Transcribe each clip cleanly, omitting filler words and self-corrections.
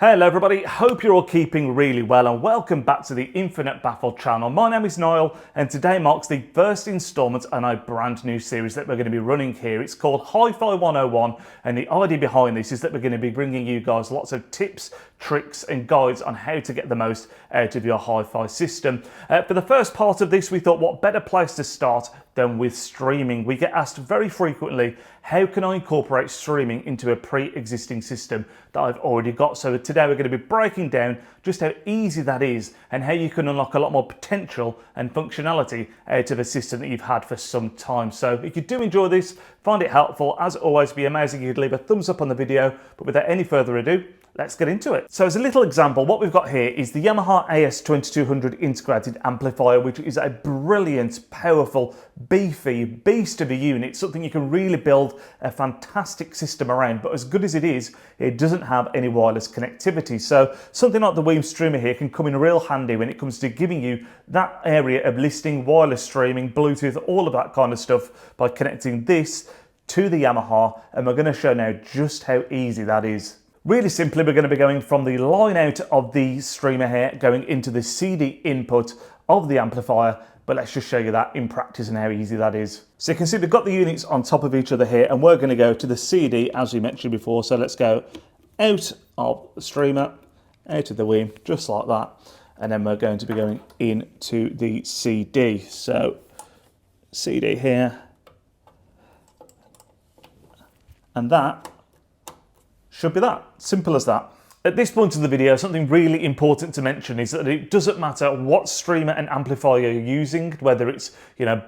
Hello everybody, hope you're all keeping really well and welcome back to the Infinite Baffle channel. My name is Niall and today marks the first instalment in a brand new series that we're going to be running here. It's called Hi-Fi 101 and the idea behind this is that we're going to be bringing you guys lots of tips, tricks and guides on how to get the most out of your hi-fi system. For the first part of this we thought what better place to start than with streaming. We get asked very frequently, how can I incorporate streaming into a pre-existing system that I've already got? So today we're going to be breaking down just how easy that is and how you can unlock a lot more potential and functionality out of a system that you've had for some time. So if you do enjoy this, find it helpful, as always, it'd be amazing if you'd leave a thumbs up on the video. But without any further ado, let's get into it. So as a little example, what we've got here is the Yamaha AS2200 integrated amplifier, which is a brilliant, powerful, beefy beast of a unit, something you can really build a fantastic system around. But as good as it is, it doesn't have any wireless connectivity. So something like the Weem Streamer here can come in real handy when it comes to giving you that area of listening, wireless streaming, Bluetooth, all of that kind of stuff by connecting this to the Yamaha. And we're going to show now just how easy that is. Really simply, we're going to be going from the line out of the streamer here, going into the CD input of the amplifier, but let's just show you that in practice and how easy that is. So you can see we've got the units on top of each other here, and we're going to go to the CD as we mentioned before. So let's go out of the streamer, out of the Weem, just like that, and then we're going to be going into the CD. So CD here, and that should be that, simple as that. At this point of the video, something really important to mention is that it doesn't matter what streamer and amplifier you're using, whether it's,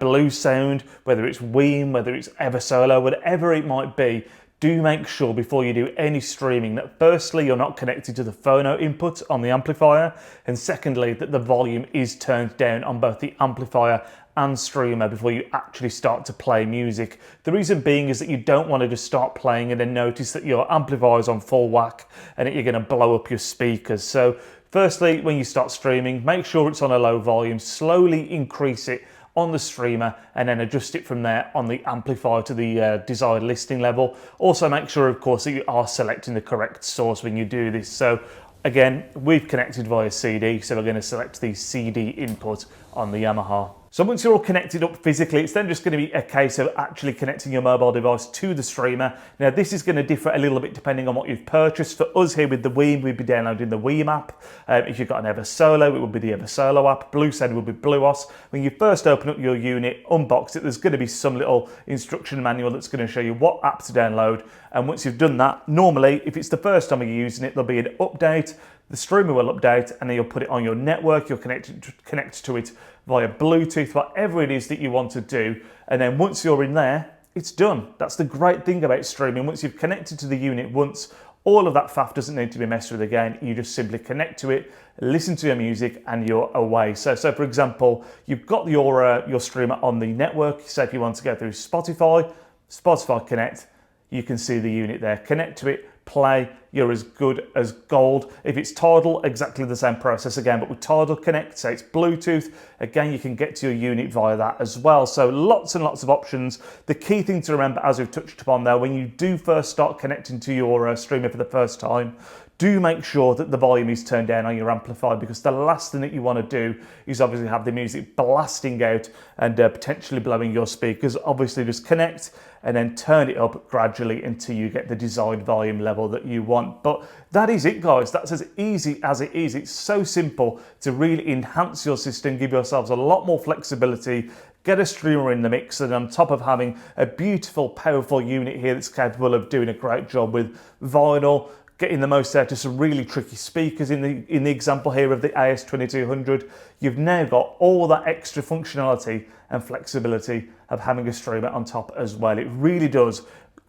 Blue Sound, whether it's Weem, whether it's Eversolo, whatever it might be, do make sure before you do any streaming that firstly, you're not connected to the phono input on the amplifier, and secondly, that the volume is turned down on both the amplifier and streamer before you actually start to play music. The reason being is that you don't want to just start playing and then notice that your amplifier is on full whack and that you're going to blow up your speakers. So firstly, when you start streaming, make sure it's on a low volume, slowly increase it on the streamer and then adjust it from there on the amplifier to the desired listening level. Also make sure, of course, that you are selecting the correct source when you do this. So again, we've connected via CD, so we're going to select the CD input on the Yamaha. So once you're all connected up physically, it's then just going to be a case of actually connecting your mobile device to the streamer. Now this is going to differ a little bit depending on what you've purchased. For us here with the Weem, we'd be downloading the Weem app. If you've got an Eversolo, it would be the Eversolo app. Blue Sound would be Bluos. When you first open up your unit, unbox it, there's going to be some little instruction manual that's going to show you what app to download. And once you've done that, normally, if it's the first time you're using it, there'll be an update. The streamer will update and then you'll put it on your network. You'll connect to it via Bluetooth, whatever it is that you want to do. And then once you're in there, it's done. That's the great thing about streaming. Once you've connected to the unit once, all of that faff doesn't need to be messed with again. You just simply connect to it, listen to your music, and you're away. So for example, you've got your streamer on the network. So if you want to go through Spotify Connect, you can see the unit there. Connect to it, play, you're as good as gold. If it's TIDAL, exactly the same process again, but with TIDAL Connect, say it's Bluetooth, again, you can get to your unit via that as well. So lots and lots of options. The key thing to remember, as we've touched upon there, when you do first start connecting to your streamer for the first time, do make sure that the volume is turned down on your amplifier, because the last thing that you want to do is obviously have the music blasting out and potentially blowing your speakers. Obviously just connect and then turn it up gradually until you get the desired volume level that you want. But that is it, guys. That's as easy as it is. It's so simple to really enhance your system, give yourselves a lot more flexibility, get a streamer in the mix, and on top of having a beautiful, powerful unit here that's capable of doing a great job with vinyl, getting the most out of some really tricky speakers in the example here of the AS2200, you've now got all that extra functionality and flexibility of having a streamer on top as well. It really does,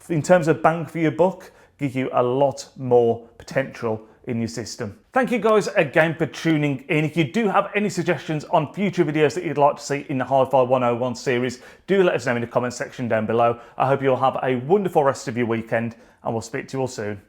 in terms of bang for your buck, give you a lot more potential in your system. Thank you guys again for tuning in. If you do have any suggestions on future videos that you'd like to see in the Hi-Fi 101 series, do let us know in the comment section down below. I hope you'll have a wonderful rest of your weekend and we'll speak to you all soon.